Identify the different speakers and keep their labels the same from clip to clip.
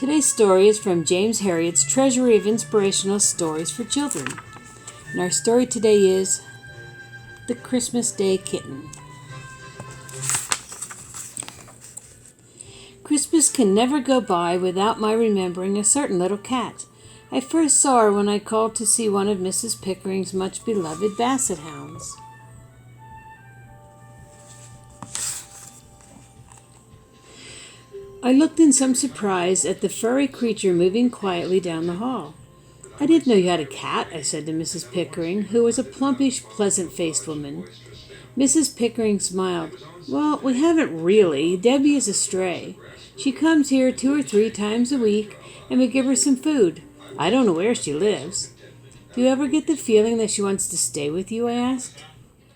Speaker 1: Today's story is from James Herriot's Treasury of Inspirational Stories for Children. And our story today is The Christmas Day Kitten. Christmas can never go by without my remembering a certain little cat. I first saw her when I called to see one of Mrs. Pickering's much beloved basset hounds. I looked in some surprise at the furry creature moving quietly down the hall. "I didn't know you had a cat," I said to Mrs. Pickering, who was a plumpish, pleasant-faced woman. Mrs. Pickering smiled. "Well, we haven't really. Debbie is a stray. She comes here 2 or 3 times a week, and we give her some food. I don't know where she lives." "Do you ever get the feeling that she wants to stay with you?" I asked.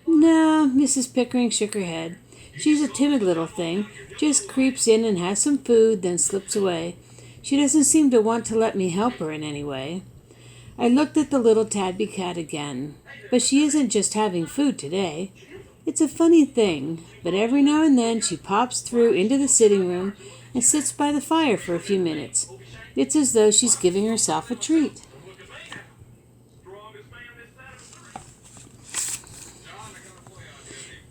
Speaker 1: "No," Mrs. Pickering shook her head. "She's a timid little thing, just creeps in and has some food, then slips away. She doesn't seem to want to let me help her in any way." I looked at the little tabby cat again. "But she isn't just having food today. It's a funny thing, but every now and then she pops through into the sitting room and sits by the fire for a few minutes. It's as though she's giving herself a treat."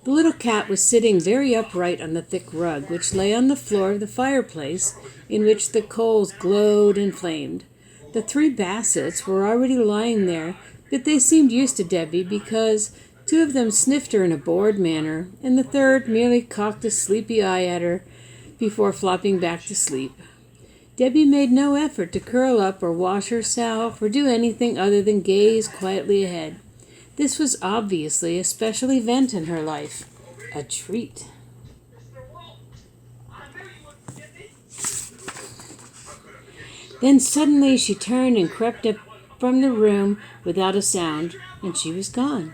Speaker 1: The little cat was sitting very upright on the thick rug, which lay on the floor of the fireplace, in which the coals glowed and flamed. The 3 bassets were already lying there, but they seemed used to Debbie because 2 of them sniffed her in a bored manner, and the 3rd merely cocked a sleepy eye at her before flopping back to sleep. Debbie made no effort to curl up or wash herself or do anything other than gaze quietly ahead. This was obviously a special event in her life, a treat. Then suddenly she turned and crept up from the room without a sound, and she was gone.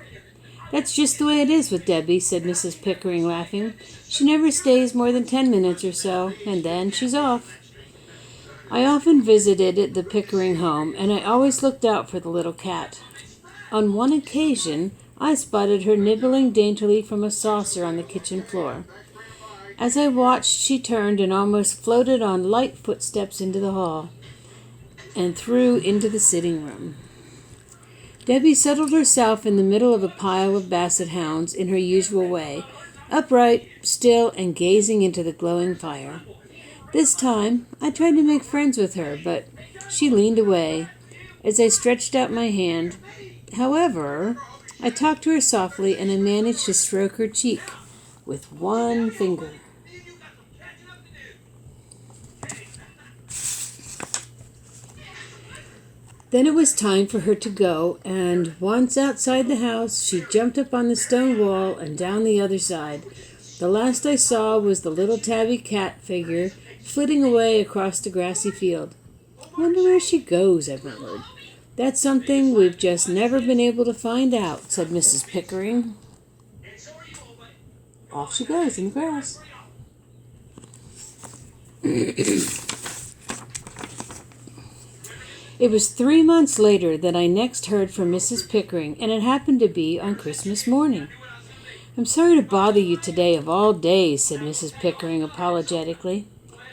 Speaker 1: "That's just the way it is with Debbie," said Mrs. Pickering, laughing. "She never stays more than 10 minutes or so, and then she's off." I often visited the Pickering home, and I always looked out for the little cat. On one occasion, I spotted her nibbling daintily from a saucer on the kitchen floor. As I watched, she turned and almost floated on light footsteps into the hall and through into the sitting room. Debbie settled herself in the middle of a pile of basset hounds in her usual way, upright, still, and gazing into the glowing fire. This time, I tried to make friends with her, but she leaned away as I stretched out my hand. However, I talked to her softly, and I managed to stroke her cheek with one finger. Then it was time for her to go, and once outside the house, she jumped up on the stone wall and down the other side. The last I saw was the little tabby cat figure flitting away across the grassy field. "Wonder where she goes," I murmured. "That's something we've just never been able to find out," said Mrs. Pickering. Off she goes in the grass. It was 3 months later that I next heard from Mrs. Pickering, and it happened to be on Christmas morning. "I'm sorry to bother you today of all days," said Mrs. Pickering apologetically.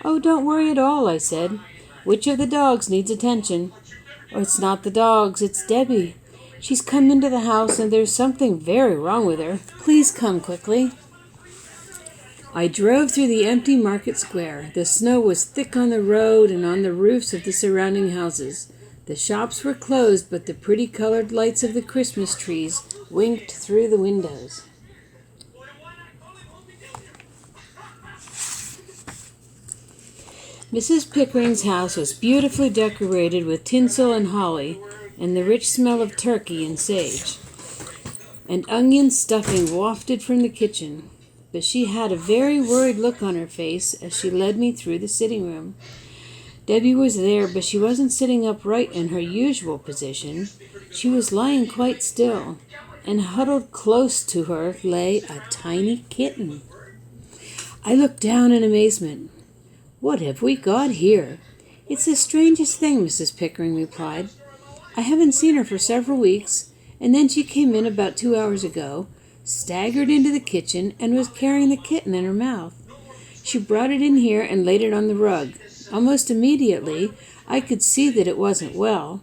Speaker 1: "Oh, don't worry at all," I said. "Which of the dogs needs attention?" "Oh, it's not the dogs, it's Debbie. She's come into the house, and there's something very wrong with her. Please come quickly." I drove through the empty market square. The snow was thick on the road and on the roofs of the surrounding houses. The shops were closed, but the pretty colored lights of the Christmas trees winked through the windows. Mrs. Pickering's house was beautifully decorated with tinsel and holly, and the rich smell of turkey and sage, and onion stuffing wafted from the kitchen. But she had a very worried look on her face as she led me through the sitting room. Debbie was there, but she wasn't sitting upright in her usual position. She was lying quite still, and huddled close to her lay a tiny kitten. I looked down in amazement. "What have we got here?" "It's the strangest thing," Mrs. Pickering replied. "I haven't seen her for several weeks, and then she came in about 2 hours ago, staggered into the kitchen, and was carrying the kitten in her mouth. She brought it in here and laid it on the rug. Almost immediately, I could see that it wasn't well.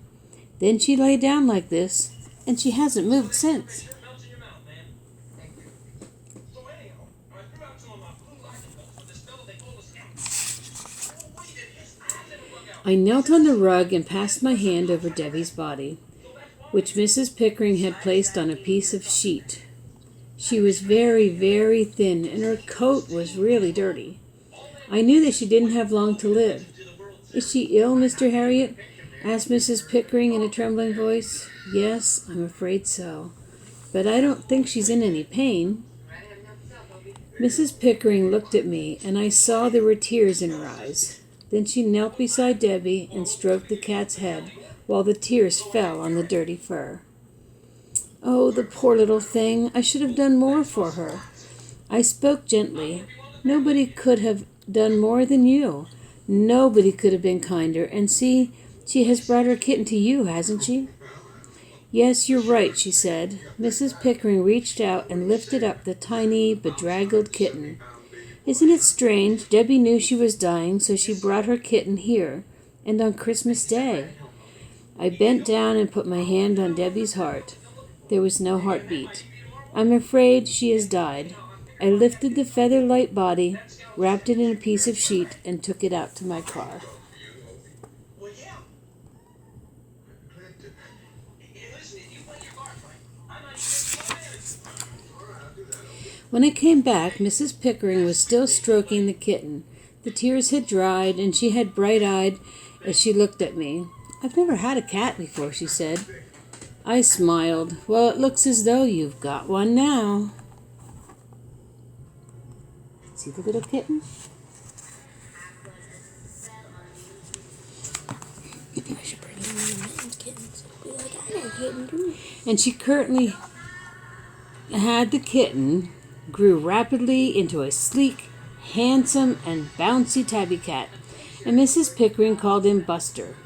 Speaker 1: Then she lay down like this, and she hasn't moved since. I knelt on the rug and passed my hand over Debbie's body, which Mrs. Pickering had placed on a piece of sheet. She was very, very thin, and her coat was really dirty. I knew that she didn't have long to live. "Is she ill, Mr. Herriot?" asked Mrs. Pickering in a trembling voice. "Yes, I'm afraid so. But I don't think she's in any pain." Mrs. Pickering looked at me, and I saw there were tears in her eyes. Then she knelt beside Debbie and stroked the cat's head, while the tears fell on the dirty fur. "Oh, the poor little thing! I should have done more for her." I spoke gently. "Nobody could have done more than you. Nobody could have been kinder. And see, she has brought her kitten to you, hasn't she?" "Yes, you're right," she said. Mrs. Pickering reached out and lifted up the tiny, bedraggled kitten. "Isn't it strange? Debbie knew she was dying, so she brought her kitten here, and on Christmas Day." I bent down and put my hand on Debbie's heart. There was no heartbeat. "I'm afraid she has died." I lifted the feather-light body, wrapped it in a piece of sheet, and took it out to my car. When I came back, Mrs. Pickering was still stroking the kitten. The tears had dried, and she had bright-eyed as she looked at me. "I've never had a cat before," she said. I smiled. "Well, it looks as though you've got one now." See the little kitten? I should bring in kittens. And she currently had the kitten, grew rapidly into a sleek, handsome, and bouncy tabby cat, and Mrs. Pickering called him Buster.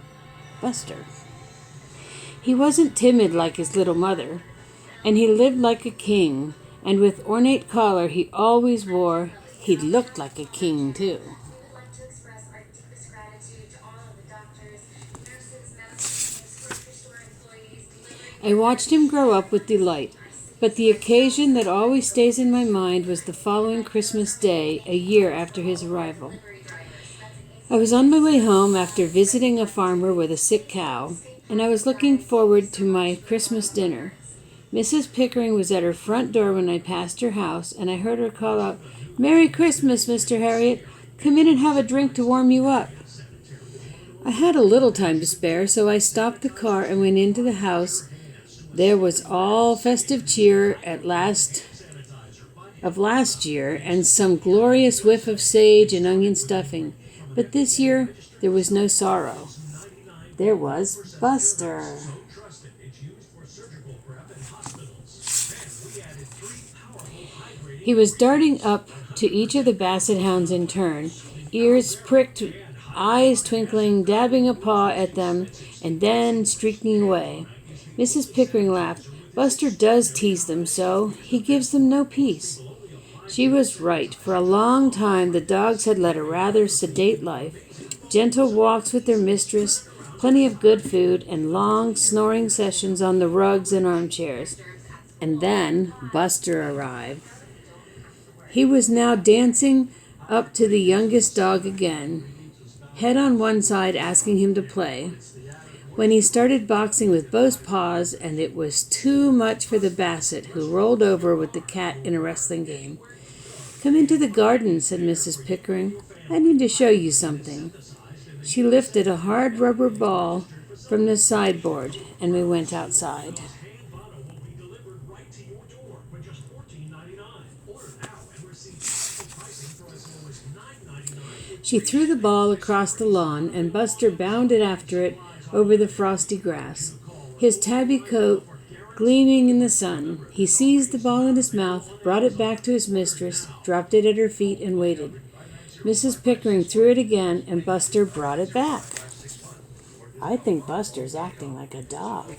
Speaker 1: Buster. He wasn't timid like his little mother, and he lived like a king, and with ornate collar he always wore, he looked like a king, too. I watched him grow up with delight, but the occasion that always stays in my mind was the following Christmas Day, a year after his arrival. I was on my way home after visiting a farmer with a sick cow, and I was looking forward to my Christmas dinner. Mrs. Pickering was at her front door when I passed her house, and I heard her call out, "Merry Christmas, Mr. Herriot. Come in and have a drink to warm you up." I had a little time to spare, so I stopped the car and went into the house. There was all festive cheer of last year, and some glorious whiff of sage and onion stuffing. But this year there was no sorrow. There was Buster. He was darting up to each of the basset hounds in turn, ears pricked, eyes twinkling, dabbing a paw at them, and then streaking away. Mrs. Pickering laughed. "Buster does tease them so. He gives them no peace." She was right. For a long time the dogs had led a rather sedate life. Gentle walks with their mistress, plenty of good food, and long snoring sessions on the rugs and armchairs. And then Buster arrived. He was now dancing up to the youngest dog again, head on one side, asking him to play. When he started boxing with both paws, and it was too much for the basset, who rolled over with the cat in a wrestling game. "Come into the garden," said Mrs. Pickering. "I need to show you something." She lifted a hard rubber ball from the sideboard, and we went outside. She threw the ball across the lawn, and Buster bounded after it over the frosty grass, his tabby coat gleaming in the sun. He seized the ball in his mouth, brought it back to his mistress, dropped it at her feet, and waited. Mrs. Pickering threw it again, and Buster brought it back. I think Buster's acting like a dog.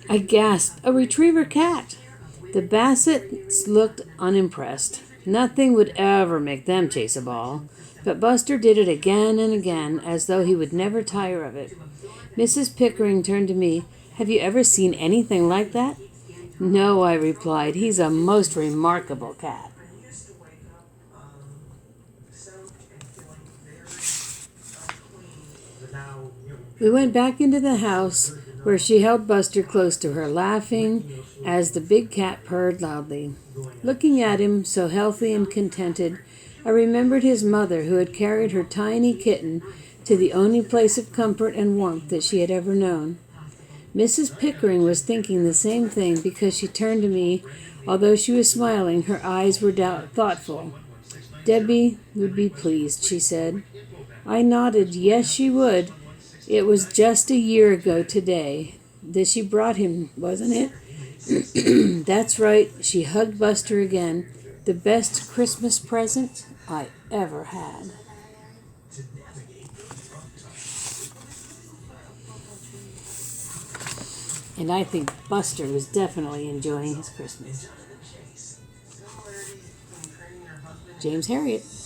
Speaker 1: I gasped, "A retriever cat!" The bassets looked unimpressed. Nothing would ever make them chase a ball. But Buster did it again and again, as though he would never tire of it. Mrs. Pickering turned to me. Have you ever seen anything like that? No, I replied. He's a most remarkable cat. We went back into the house, where she held Buster close to her, laughing as the big cat purred loudly. Looking at him, so healthy and contented, I remembered his mother, who had carried her tiny kitten to the only place of comfort and warmth that she had ever known. Mrs. Pickering was thinking the same thing because she turned to me. Although she was smiling, her eyes were thoughtful. Debbie would be pleased, she said. I nodded. Yes, she would. It was just a year ago today that she brought him, wasn't it? That's right. She hugged Buster again. The best Christmas present I ever had. And I think Buster was definitely enjoying his Christmas. James Herriot.